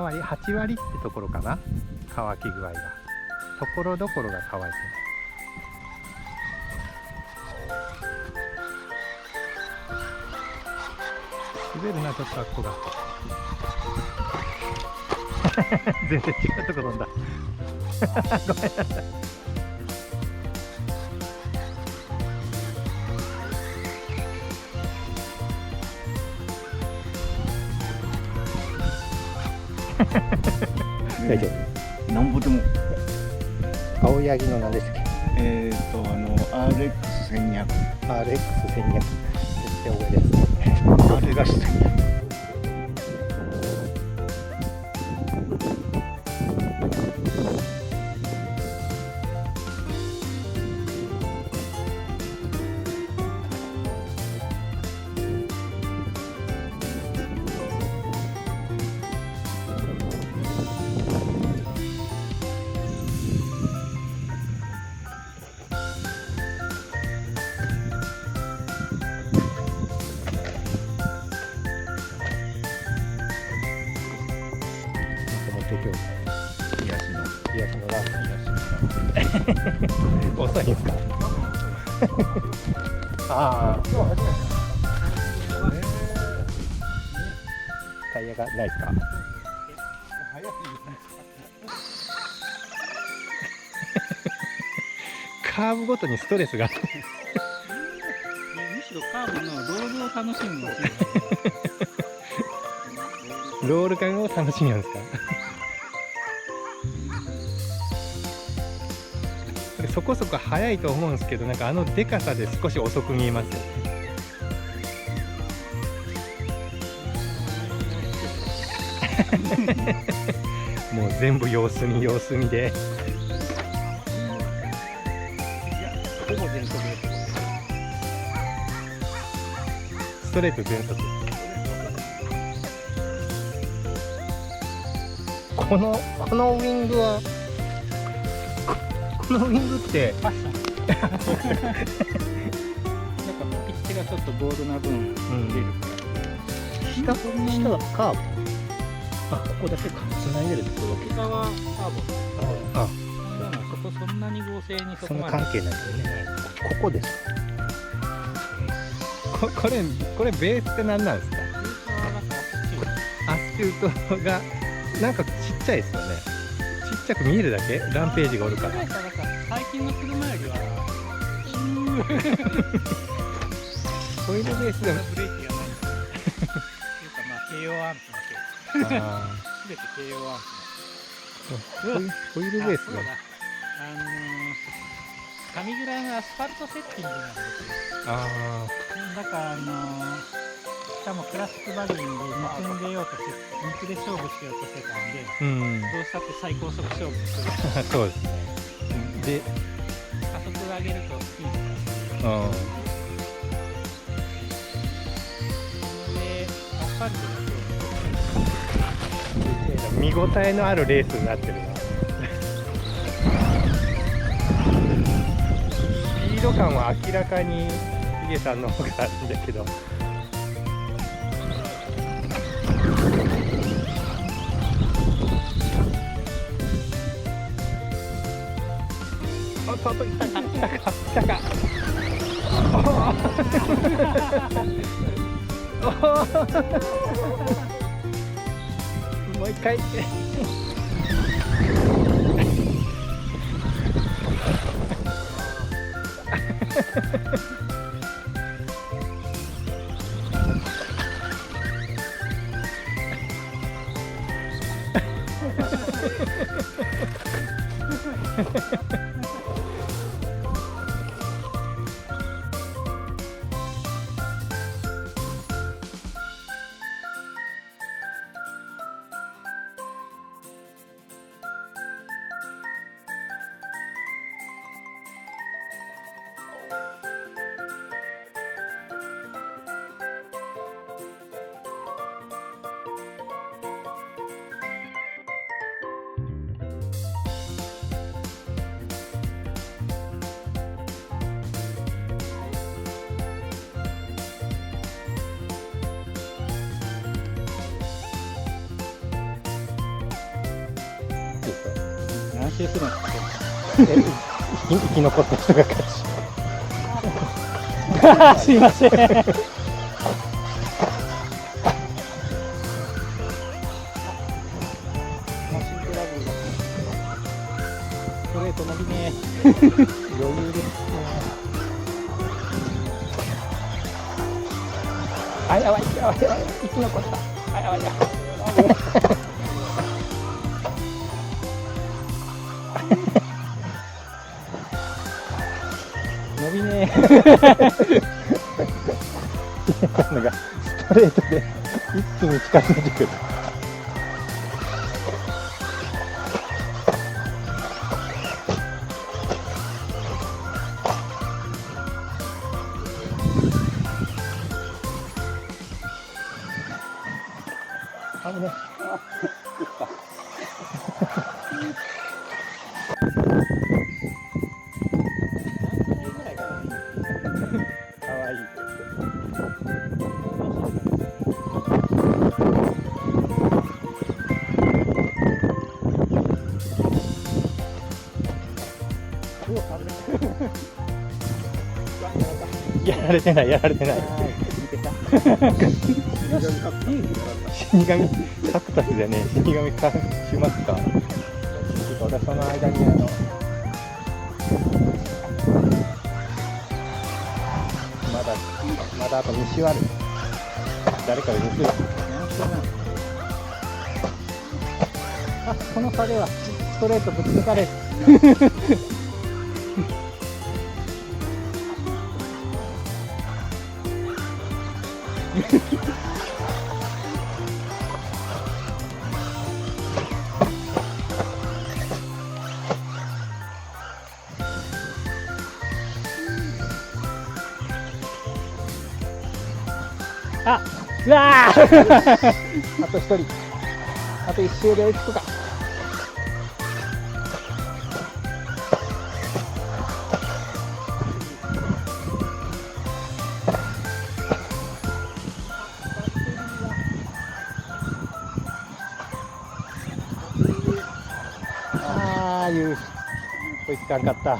割8割ってところかな、乾き具合が。ところどころが乾いてない。滑るなちょっとあっこが全然違うとこ飛んだごめんなさい。大丈夫。なんぼでも。青柳の何でしたっけ。RX1200。RX1200。絶対覚えですね。あれが1200。癒やしのラーメン遅いんですかああタイヤがないですかカーブごとにストレスがむしろカーブのロールを楽しむのロール感を楽しみなんですかそこそこ速いと思うんですけど、なんかあのでかさで少し遅く見えますよね。もう全部様子見様子見でほぼ全速です。ストレート全速。このウィングはこのウィングってファッションなんかピッチがちょっとボールな分出る下はカーブ。あ、ここだけかつないでるってことだけ。下はカーブあ、でもそこそんなに合成にそそこまでの関係ないですよね。ここです。これベースって何なんですか。アスチュートがなんかちっちゃいですよね。ちっちゃく見えるだけ。ランページがおるから。最近の車よりはホイールベースでもブレーキがないっていうか、まあ軽用アンプのすべて軽用アンプホイールベースがそうだ上ぐらいのアスファルトセッティングなんですよ。だからしかもクラシックバギーで2分出ようとして2区で勝負しようとしてたんで、どうしたって最高速勝負するそうですね。で、加速上げるとスピードでアスファルトだと見応えのあるレースになってるな。スピード感は明らかにヒゲさんの方があるんだけど。来たかもう一回周するんです生き残った人が勝ち。すいません。マシンクラブがストレート伸びね余裕ですね。あ、やばいやばいやばい、生き残った。あ、やばいやばい。伸びねなんかストレートで一気に近づいてくる。あぶね。かわいい。やられてない、やられてない。死神カクタスでね、死神かしますか。ちょっと私その間にまだあと2周ある。誰かで2周。あ、この差ではストレートぶつ抜かれる。あ、うわーあと1人、あと1周で追いつくか。ああ、追いつかんかった。